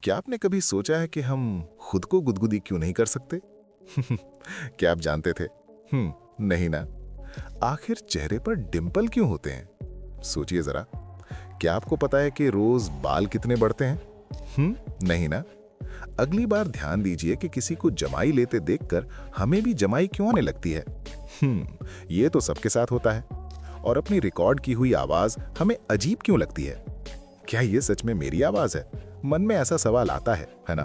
क्या आपने कभी सोचा है कि हम खुद को गुदगुदी क्यों नहीं कर सकते? क्या आप जानते थे? नहीं ना। आखिर चेहरे पर डिंपल क्यों होते हैं? सोचिए जरा। क्या आपको पता है कि रोज बाल कितने बढ़ते हैं? नहीं ना। अगली बार ध्यान दीजिए कि किसी को जमाई लेते देखकर हमें भी जमाई क्यों आने लगती है। ये तो सबके साथ होता है। और अपनी रिकॉर्ड की हुई आवाज हमें अजीब क्यों लगती है? क्या ये सच में मेरी आवाज है? मन में ऐसा सवाल आता है ना?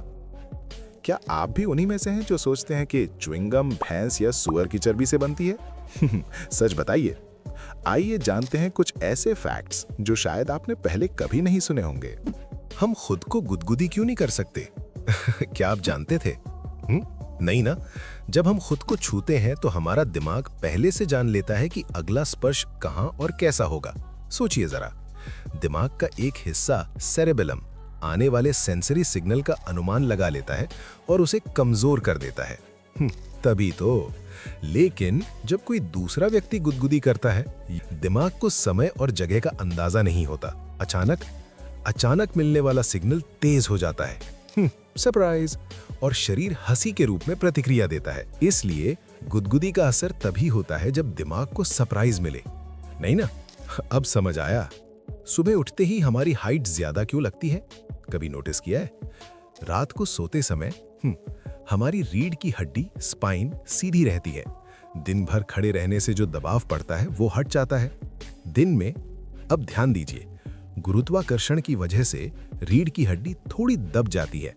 क्या आप भी उन्हीं में से हैं जो सोचते हैं कि च्युइंगम भैंस या सुअर की चर्बी से बनती है? सच बताइए। आइए जानते हैं कुछ ऐसे फैक्ट्स जो शायद आपने पहले कभी नहीं सुने होंगे। हम खुद को गुदगुदी क्यों नहीं कर सकते? क्या आप जानते थे? नहीं ना। जब हम खुद को छूते हैं तो हमारा दिमाग पहले से जान लेता है कि अगला स्पर्श कहां और कैसा होगा। सोचिए जरा। दिमाग का एक हिस्सा सेरेबेलम आने वाले सेंसरी सिग्नल का अनुमान लगा लेता है और उसे कमजोर कर देता है। तभी तो। लेकिन जब कोई दूसरा व्यक्ति गुदगुदी करता है, दिमाग को समय और जगह का अंदाजा नहीं होता। अचानक मिलने वाला सिग्नल तेज हो जाता है। सरप्राइज। और शरीर हंसी के रूप में प्रतिक्रिया देता है। इसलिए गुदगुदी का असर तभी होता है जब दिमाग को सरप्राइज मिले। नहीं ना? अब समझ आया। सुबह उठते ही हमारी हाइट ज्यादा क्यों लगती है? कभी नोटिस किया है? रात को सोते समय हमारी रीढ़ की हड्डी स्पाइन सीधी रहती है। दिन भर खड़े रहने से जो दबाव पड़ता है वो हट जाता है। दिन में, अब ध्यान दीजिए, गुरुत्वाकर्षण की वजह से रीढ़ की हड्डी थोड़ी दब जाती है।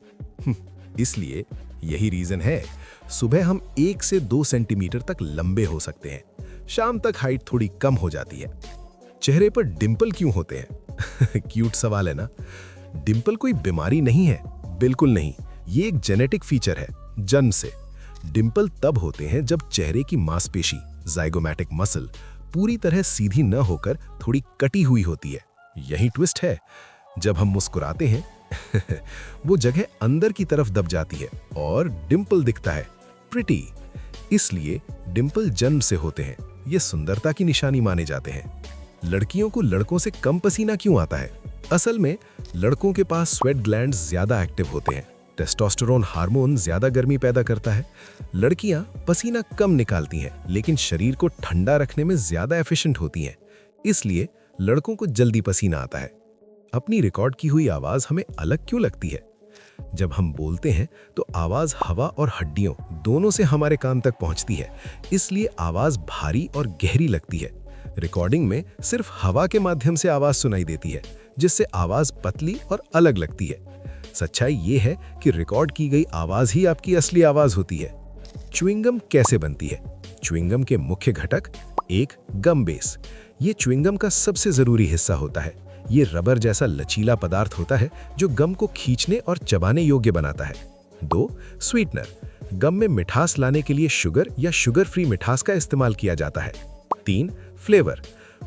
इसलिए यही रीजन है सुबह हम 1 से 2 सेंटीमीटर तक लंबे हो सकते हैं। शाम तक हाइट थोड़ी कम हो जाती है। चेहरे पर डिंपल क्यों होते हैं? क्यूट सवाल है ना? डिंपल कोई बीमारी नहीं है, बिल्कुल नहीं। ये एक जेनेटिक फीचर है, जन्म से। डिंपल तब होते हैं जब चेहरे की मांसपेशी ज़ाइगोमैटिक मसल पूरी तरह सीधी न होकर थोड़ी कटी हुई होती है। यही ट्विस्ट है। जब हम मुस्कुराते हैं वो जगह अंदर की तरफ दब जाती है और डिंपल दिखता है, प्रिटी। इसलिए डिंपल जन्म से होते हैं। ये सुंदरता की निशानी माने जाते हैं। लड़कियों को लड़कों से कम पसीना क्यों आता है? असल में लड़कों के पास स्वेट ग्लैंड्स ज्यादा एक्टिव होते हैं। टेस्टोस्टेरोन हार्मोन ज्यादा गर्मी पैदा करता है। लड़कियां पसीना कम निकालती हैं, लेकिन शरीर को ठंडा रखने में ज्यादा एफिशिएंट होती हैं। इसलिए लड़कों को जल्दी पसीना आता है। अपनी रिकॉर्ड की हुई आवाज हमें अलग क्यों लगती है? जब हम बोलते हैं तो आवाज हवा और हड्डियों दोनों से हमारे कान तक पहुंचती है। इसलिए आवाज भारी और गहरी लगती है। रिकॉर्डिंग में सिर्फ हवा के माध्यम से आवाज सुनाई देती है, जिससे आवाज पतली और अलग लगती है। सच्चाई ये है कि रिकॉर्ड की गई आवाज ही आपकी असली आवाज होती है। च्युइंगम कैसे बनती है? च्युइंगम के मुख्य घटक, एक, गम बेस। ये च्युइंगम का सबसे जरूरी हिस्सा होता है। ये रबर जैसा लचीला पदार्थ होता है जो गम को खींचने और चबाने योग्य बनाता है। 2, स्वीटनर। गम में मिठास लाने के लिए शुगर या शुगर फ्री मिठास का इस्तेमाल किया जाता है। 3, फ्लेवर।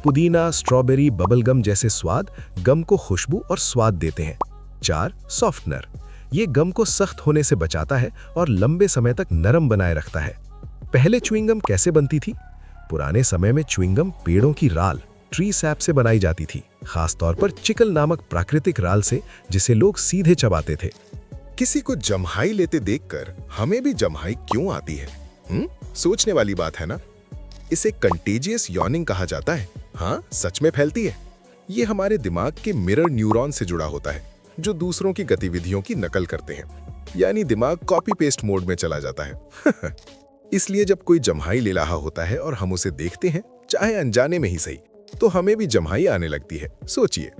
पुदीना, स्ट्रॉबेरी, बबल गम जैसे स्वाद गम को खुशबू और स्वाद देते हैं। 4, सॉफ्टनर। ये गम को सख्त होने से बचाता है और लंबे समय तक नरम बनाए रखता है। पहले च्युइंगम कैसे बनती थी? पुराने समय में च्युइंगम पेड़ों की राल, ट्री सैप से बनाई जाती थी, खासतौर पर चिकल नामक प्राकृतिक राल से, जिसे लोग सीधे चबाते थे। किसी को जम्हाई लेते देखकर हमें भी जम्हाई क्यों आती है? सोचने वाली बात है ना? इसे कंटेजियस यॉनिंग कहा जाता है। हाँ, सच में फैलती है। ये हमारे दिमाग के मिरर न्यूरॉन से जुड़ा होता है, जो दूसरों की गतिविधियों की नकल करते हैं। यानी दिमाग कॉपी पेस्ट मोड में चला जाता है। इसलिए जब कोई जम्हाई ले रहा होता है और हम उसे देखते हैं, चाहे अनजाने में ही सही, तो हमें भी जम्हाई आने लगती है। सोचिए।